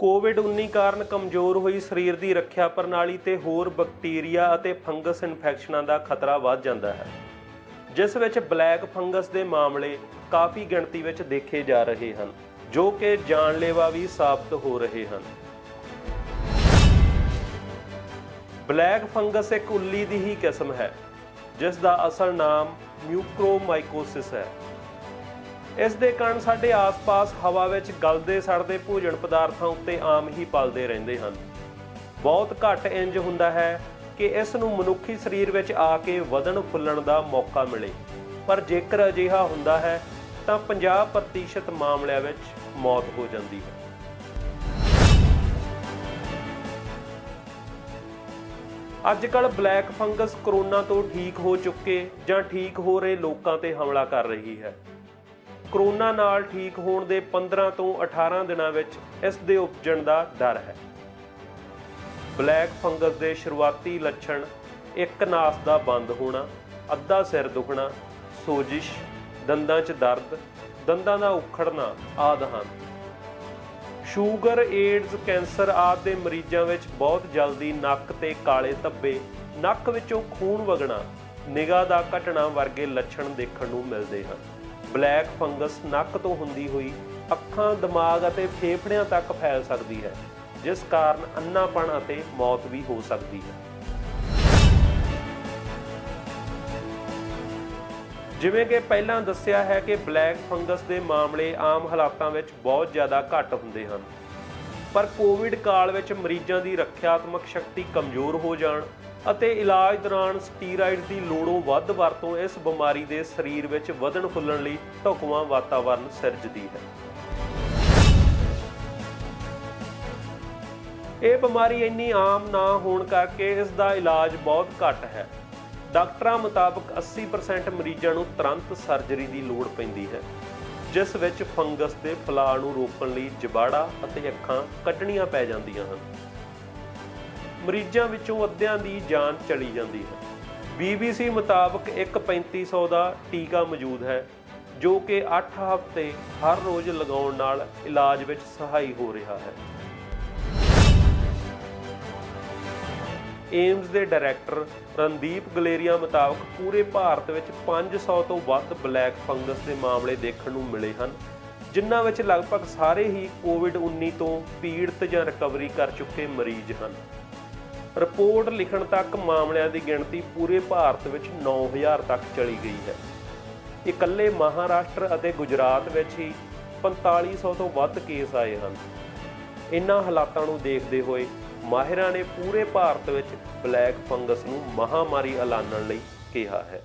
कोविड-19 ਕਾਰਨ ਕਮਜ਼ੋਰ ਹੋਈ ਸਰੀਰ ਦੀ ਰੱਖਿਆ ਪ੍ਰਣਾਲੀ ਤੇ ਹੋਰ ਬੈਕਟੀਰੀਆ ਅਤੇ ਫੰਗਸ ਇਨਫੈਕਸ਼ਨਾਂ ਦਾ ਖਤਰਾ ਵੱਧ ਜਾਂਦਾ ਹੈ, ਜਿਸ ਵਿੱਚ ਬਲੈਕ ਫੰਗਸ ਦੇ ਮਾਮਲੇ ਕਾਫੀ ਗਿਣਤੀ ਵਿੱਚ ਦੇਖੇ ਜਾ ਰਹੇ ਹਨ, ਜੋ ਕਿ ਜਾਨਲੇਵਾ ਵੀ ਸਾਬਤ ਹੋ ਰਹੇ ਹਨ। ਬਲੈਕ ਫੰਗਸ ਇੱਕ ਉੱਲੀ ਦੀ ਹੀ ਕਿਸਮ ਹੈ, ਜਿਸ ਦਾ ਅਸਲ ਨਾਮ ਮਿਊਕਰੋਮਾਈਕੋਸਿਸ ਹੈ। ਇਸ ਦੇ ਕਾਰਨ ਸਾਡੇ ਆਸ-ਪਾਸ ਹਵਾ ਵਿੱਚ ਗਲਦੇ ਸੜਦੇ ਭੋਜਨ ਪਦਾਰਥਾਂ ਉੱਤੇ ਆਮ ਹੀ ਪਲਦੇ ਰਹਿੰਦੇ ਹਨ। ਬਹੁਤ ਘੱਟ ਇੰਜ ਹੁੰਦਾ ਹੈ ਕਿ ਇਸ ਨੂੰ ਮਨੁੱਖੀ ਸਰੀਰ ਵਿੱਚ ਆ ਕੇ ਵਧਣ ਫੁੱਲਣ ਦਾ ਮੌਕਾ ਮਿਲੇ, ਪਰ ਜੇਕਰ ਅਜਿਹਾ ਹੁੰਦਾ ਹੈ ਤਾਂ 50% ਮਾਮਲਿਆਂ ਵਿੱਚ ਮੌਤ ਹੋ ਜਾਂਦੀ ਹੈ। ਅੱਜ-ਕੱਲ੍ਹ ਬਲੈਕ ਫੰਗਸ ਕਰੋਨਾ ਤੋਂ ਠੀਕ ਹੋ ਚੁੱਕੇ ਜਾਂ ਠੀਕ ਹੋ ਰਹੇ ਲੋਕਾਂ ਤੇ ਹਮਲਾ ਕਰ ਰਹੀ ਹੈ। ਕਰੋਨਾ ਨਾਲ ਠੀਕ ਹੋਣ ਦੇ 15 ਤੋਂ 18 ਦਿਨਾਂ ਵਿੱਚ ਇਸ ਦੇ ਉਪਜਣ ਦਾ ਡਰ ਹੈ। ਬਲੈਕ ਫੰਗਸ ਦੇ ਸ਼ੁਰੂਆਤੀ ਲੱਛਣ ਇੱਕ ਨਾਸ ਦਾ ਬੰਦ ਹੋਣਾ, ਅੱਧਾ ਸਿਰ ਦੁਖਣਾ, ਸੋਜਿਸ਼, ਦੰਦਾਂ 'ਚ ਦਰਦ, ਦੰਦਾਂ ਦਾ ਉਖੜਨਾ ਆਦਿ ਹਨ। ਸ਼ੂਗਰ, ਏਡਜ਼, ਕੈਂਸਰ ਆਦਿ ਦੇ ਮਰੀਜ਼ਾਂ ਵਿੱਚ ਬਹੁਤ ਜਲਦੀ ਨੱਕ ਤੇ ਕਾਲੇ ਧੱਬੇ, ਨੱਕ ਵਿੱਚੋਂ ਖੂਨ ਵਗਣਾ, ਨਿਗਾਹ ਦਾ ਘਟਣਾ ਵਰਗੇ ਲੱਛਣ ਦੇਖਣ ਨੂੰ ਮਿਲਦੇ ਹਨ। ਬਲੈਕ ਫੰਗਸ ਨੱਕ ਤੋਂ ਹੁੰਦੀ ਹੋਈ ਅੱਖਾਂ, ਦਿਮਾਗ ਅਤੇ ਫੇਫੜਿਆਂ ਤੱਕ ਫੈਲ ਸਕਦੀ ਹੈ, ਜਿਸ ਕਾਰਨ ਅੰਨਾਪਣ ਅਤੇ ਮੌਤ ਵੀ ਹੋ ਸਕਦੀ ਹੈ। ਜਿਵੇਂ ਕਿ ਪਹਿਲਾਂ ਦੱਸਿਆ ਹੈ ਕਿ ਬਲੈਕ ਫੰਗਸ ਦੇ ਮਾਮਲੇ ਆਮ ਹਾਲਾਤਾਂ ਵਿੱਚ ਬਹੁਤ ਜ਼ਿਆਦਾ ਘੱਟ ਹੁੰਦੇ ਹਨ, ਪਰ ਕੋਵਿਡ ਕਾਲ ਵਿੱਚ ਮਰੀਜ਼ਾਂ ਦੀ ਰੱਖਿਆਤਮਕ ਸ਼ਕਤੀ ਕਮਜ਼ੋਰ ਹੋ ਜਾਣ ਅਤੇ ਇਲਾਜ ਦੌਰਾਨ ਸਟੀਰਾਇਡਜ਼ ਦੀ ਲੋੜੋਂ ਵੱਧ ਵਰਤੋਂ ਇਸ ਬਿਮਾਰੀ ਦੇ ਸਰੀਰ ਵਿੱਚ ਵਧਣ ਫੁੱਲਣ ਲਈ ਢੁਕਵਾਂ ਵਾਤਾਵਰਨ ਸਿਰਜਦੀ ਹੈ। ਇਹ ਬਿਮਾਰੀ ਇੰਨੀ ਆਮ ਨਾ ਹੋਣ ਕਰਕੇ ਇਸ ਦਾ ਇਲਾਜ ਬਹੁਤ ਘੱਟ ਹੈ। ਡਾਕਟਰਾਂ ਮੁਤਾਬਕ 80% ਮਰੀਜ਼ਾਂ ਨੂੰ ਤੁਰੰਤ ਸਰਜਰੀ ਦੀ ਲੋੜ ਪੈਂਦੀ ਹੈ, ਜਿਸ ਵਿੱਚ ਫੰਗਸ ਦੇ ਫੈਲਾਅ ਨੂੰ ਰੋਕਣ ਲਈ ਜਬਾੜਾ ਅਤੇ ਅੱਖਾਂ ਕੱਢਣੀਆਂ ਪੈ ਜਾਂਦੀਆਂ ਹਨ। ਮਰੀਜ਼ਾਂ ਵਿੱਚੋਂ ਅੱਧਿਆਂ ਦੀ ਜਾਨ ਚਲੀ ਜਾਂਦੀ ਹੈ। BBC ਮੁਤਾਬਕ ਇੱਕ 3500 ਦਾ ਟੀਕਾ ਮੌਜੂਦ ਹੈ, ਜੋ ਕਿ 8 ਹਫ਼ਤੇ ਹਰ ਰੋਜ਼ ਲਗਾਉਣ ਨਾਲ ਇਲਾਜ ਵਿੱਚ ਸਹਾਈ ਹੋ ਰਿਹਾ ਹੈ। ਏਮਜ਼ ਦੇ ਡਾਇਰੈਕਟਰ ਰਣਦੀਪ ਗੁਲੇਰੀਆ ਮੁਤਾਬਕ ਪੂਰੇ ਭਾਰਤ ਵਿੱਚ 500 ਤੋਂ ਵੱਧ ਬਲੈਕ ਫੰਗਸ ਦੇ ਮਾਮਲੇ ਦੇਖਣ ਨੂੰ ਮਿਲੇ ਹਨ, ਜਿਨ੍ਹਾਂ ਵਿੱਚ ਲਗਭਗ ਸਾਰੇ ਹੀ ਕੋਵਿਡ-19 ਤੋਂ ਪੀੜਤ ਜਾਂ ਰਿਕਵਰੀ ਕਰ ਚੁੱਕੇ ਮਰੀਜ਼ ਹਨ। ਰਿਪੋਰਟ ਲਿਖਣ ਤੱਕ ਮਾਮਲਿਆਂ ਦੀ ਗਿਣਤੀ ਪੂਰੇ ਭਾਰਤ ਵਿੱਚ 9000 ਤੱਕ ਚਲੀ ਗਈ ਹੈ। ਇਕੱਲੇ ਮਹਾਰਾਸ਼ਟਰ ਅਤੇ ਗੁਜਰਾਤ ਵਿੱਚ ਹੀ 4500 ਤੋਂ ਵੱਧ ਕੇਸ ਆਏ ਹਨ। ਇਨ੍ਹਾਂ ਹਾਲਾਤਾਂ ਨੂੰ ਦੇਖਦੇ ਹੋਏ ਮਾਹਿਰਾਂ ਨੇ ਪੂਰੇ ਭਾਰਤ ਵਿੱਚ ਬਲੈਕ ਫੰਗਸ ਨੂੰ ਮਹਾਮਾਰੀ ਐਲਾਨਣ ਲਈ ਕਿਹਾ ਹੈ।